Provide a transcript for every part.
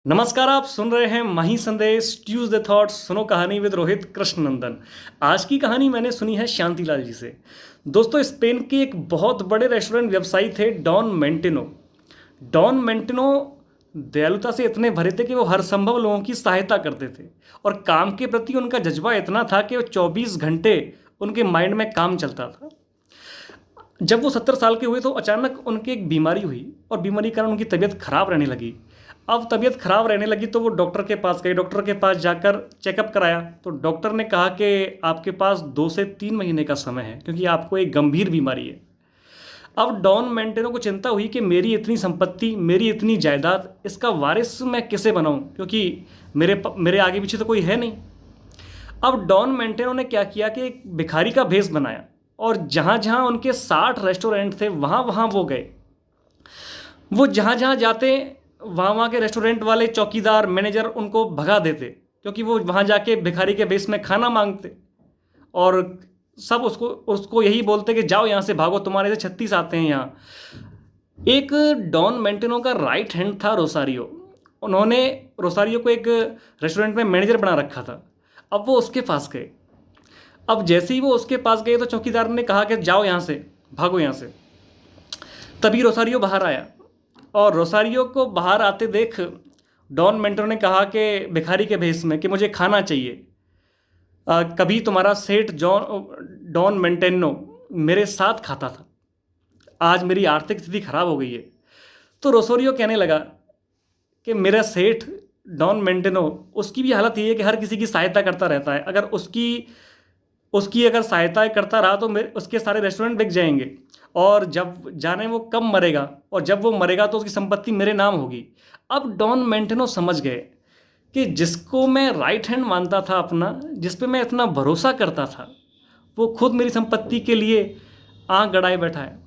नमस्कार, आप सुन रहे हैं मही संदेश ट्यूसडे थॉट्स। सुनो कहानी विद रोहित कृष्णनंदन। आज की कहानी मैंने सुनी है शांतिलाल जी से। दोस्तों, स्पेन के एक बहुत बड़े रेस्टोरेंट व्यवसायी थे डॉन मेंटेनो। डॉन मेंटेनो दयालुता से इतने भरे थे कि वो हर संभव लोगों की सहायता करते थे और काम के प्रति उनका जज्बा इतना था कि वो 24 घंटे उनके माइंड में काम चलता था। जब वो 70 साल के हुए तो अचानक उनकी एक बीमारी हुई और बीमारी के कारण उनकी तबीयत खराब रहने लगी। अब तबीयत खराब रहने लगी तो वो डॉक्टर के पास गए। डॉक्टर के पास जाकर चेकअप कराया तो डॉक्टर ने कहा कि आपके पास 2 से 3 महीने का समय है क्योंकि आपको एक गंभीर बीमारी है। अब डॉन मेंटेनो को चिंता हुई कि मेरी इतनी संपत्ति, मेरी इतनी जायदाद, इसका वारिस मैं किसे बनाऊं, क्योंकि मेरे आगे पीछे तो कोई है नहीं। अब डॉन मेंटेनो ने क्या किया कि एक भिखारी का भेष बनाया और जहाँ जहाँ उनके 60 रेस्टोरेंट थे वहाँ वहाँ वो गए। वो जहाँ जहाँ जाते वहाँ वहाँ के रेस्टोरेंट वाले चौकीदार, मैनेजर उनको भगा देते क्योंकि वो वहाँ जाके भिखारी के भेष में खाना मांगते और सब उसको उसको यही बोलते कि जाओ यहाँ से, भागो, तुम्हारे से 36 आते हैं यहाँ। एक डॉन मेंटेनो का राइट हैंड था रोसारियो। उन्होंने रोसारियो को एक रेस्टोरेंट में मैनेजर बना रखा था। अब वो उसके पास गए। अब जैसे ही वो उसके पास गए तो चौकीदार ने कहा कि जाओ यहाँ से, भागो यहाँ से। तभी रोसारियो बाहर आया और रोसारियो को बाहर आते देख डॉन मेंटेनो ने कहा कि भिखारी के भेष में कि मुझे खाना चाहिए। कभी तुम्हारा सेठ डॉन मेंटेनो मेरे साथ खाता था, आज मेरी आर्थिक स्थिति खराब हो गई है। तो रोसारियो कहने लगा कि मेरा सेठ डॉन मेंटेनो, उसकी भी हालत ये है कि हर किसी की सहायता करता रहता है। अगर उसकी उसकी अगर सहायता करता रहा तो मेरे उसके सारे रेस्टोरेंट बिक जाएंगे और जब जाने वो कब मरेगा, और जब वो मरेगा तो उसकी संपत्ति मेरे नाम होगी। अब डॉन मेंटेनो समझ गए कि जिसको मैं राइट हैंड मानता था अपना, जिस पे मैं इतना भरोसा करता था, वो खुद मेरी संपत्ति के लिए आंख गड़ाए बैठा है।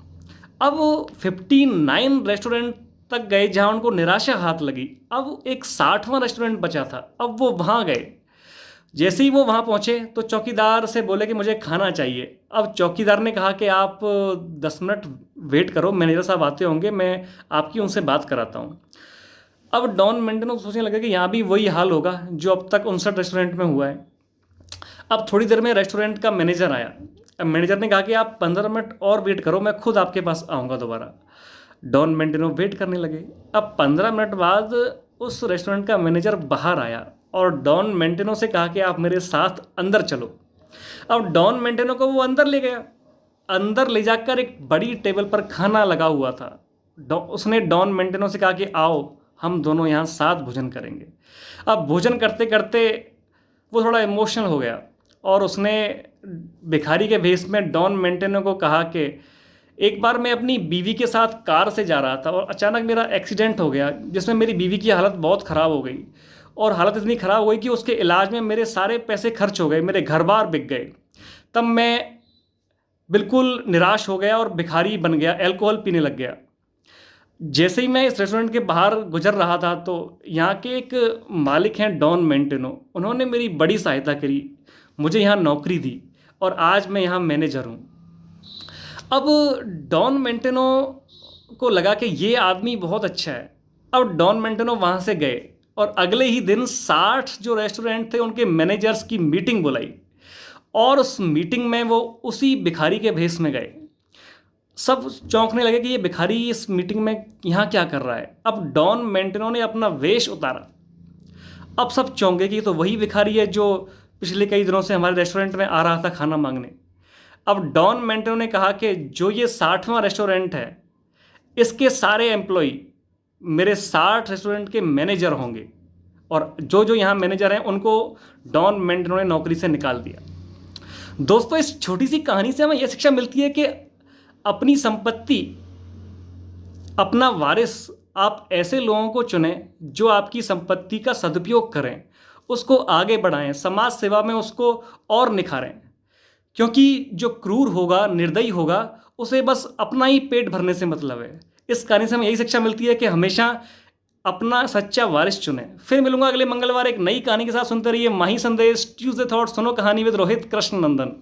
अब वो 59 रेस्टोरेंट तक गए जहाँ उनको निराशा हाथ लगी। अब एक 60वां रेस्टोरेंट बचा था। अब वो वहाँ गए। जैसे ही वो वहाँ पहुँचे तो चौकीदार से बोले कि मुझे खाना चाहिए। अब चौकीदार ने कहा कि आप 10 मिनट वेट करो, मैनेजर साहब आते होंगे, मैं आपकी उनसे बात कराता हूँ। अब डॉन मेंटेनो सोचने लगे कि यहाँ भी वही हाल होगा जो अब तक 59 रेस्टोरेंट में हुआ है। अब थोड़ी देर में रेस्टोरेंट का मैनेजर आया। अब मैनेजर ने कहा कि आप 15 मिनट और वेट करो, मैं खुद आपके पास आऊँगा दोबारा। डॉन मेंटेनो वेट करने लगे। अब 15 मिनट बाद उस रेस्टोरेंट का मैनेजर बाहर आया और डॉन मेंटेनो से कहा कि आप मेरे साथ अंदर चलो। अब डॉन मेंटेनो को वो अंदर ले गया। अंदर ले जाकर एक बड़ी टेबल पर खाना लगा हुआ था। उसने डॉन मेंटेनो से कहा कि आओ, हम दोनों यहाँ साथ भोजन करेंगे। अब भोजन करते करते वो थोड़ा इमोशनल हो गया और उसने भिखारी के भेष में डॉन मेंटेनो को कहा कि एक बार मैं अपनी बीवी के साथ कार से जा रहा था और अचानक मेरा एक्सीडेंट हो गया जिसमें मेरी बीवी की हालत बहुत ख़राब हो गई और हालत इतनी ख़राब हो गई कि उसके इलाज में मेरे सारे पैसे खर्च हो गए, मेरे घर बार बिक गए। तब मैं बिल्कुल निराश हो गया और भिखारी बन गया, अल्कोहल पीने लग गया। जैसे ही मैं इस रेस्टोरेंट के बाहर गुजर रहा था तो यहाँ के एक मालिक हैं डॉन मेंटेनो, उन्होंने मेरी बड़ी सहायता करी, मुझे यहाँ नौकरी दी और आज मैं यहाँ मैनेजर हूँ। अब डॉन मेंटेनो को लगा कि ये आदमी बहुत अच्छा है। अब डॉन मेंटेनो वहाँ से गए और अगले ही दिन 60 जो रेस्टोरेंट थे उनके मैनेजर्स की मीटिंग बुलाई और उस मीटिंग में वो उसी भिखारी के भेष में गए। सब चौंकने लगे कि ये भिखारी इस मीटिंग में यहाँ क्या कर रहा है। अब डॉन मेंटेनो ने अपना वेश उतारा। अब सब चौंके कि ये तो वही भिखारी है जो पिछले कई दिनों से हमारे रेस्टोरेंट में आ रहा था खाना मांगने। अब डॉन मेंटेनो ने कहा कि जो ये 60वां रेस्टोरेंट है, इसके सारे एम्प्लॉई मेरे 60 रेस्टोरेंट के मैनेजर होंगे और जो जो यहाँ मैनेजर हैं उनको डॉन मेंटेनो ने नौकरी से निकाल दिया। दोस्तों, इस छोटी सी कहानी से हमें यह शिक्षा मिलती है कि अपनी संपत्ति, अपना वारिस आप ऐसे लोगों को चुनें जो आपकी संपत्ति का सदुपयोग करें, उसको आगे बढ़ाएं, समाज सेवा में उसको और निखारें। क्योंकि जो क्रूर होगा, निर्दयी होगा, उसे बस अपना ही पेट भरने से मतलब है। इस कहानी से हमें यही शिक्षा मिलती है कि हमेशा अपना सच्चा वारिस चुनें। फिर मिलूंगा अगले मंगलवार एक नई कहानी के साथ। सुनते रहिए माही संदेश ट्यूसडे थॉट्स। सुनो कहानी विद रोहित कृष्णनंदन।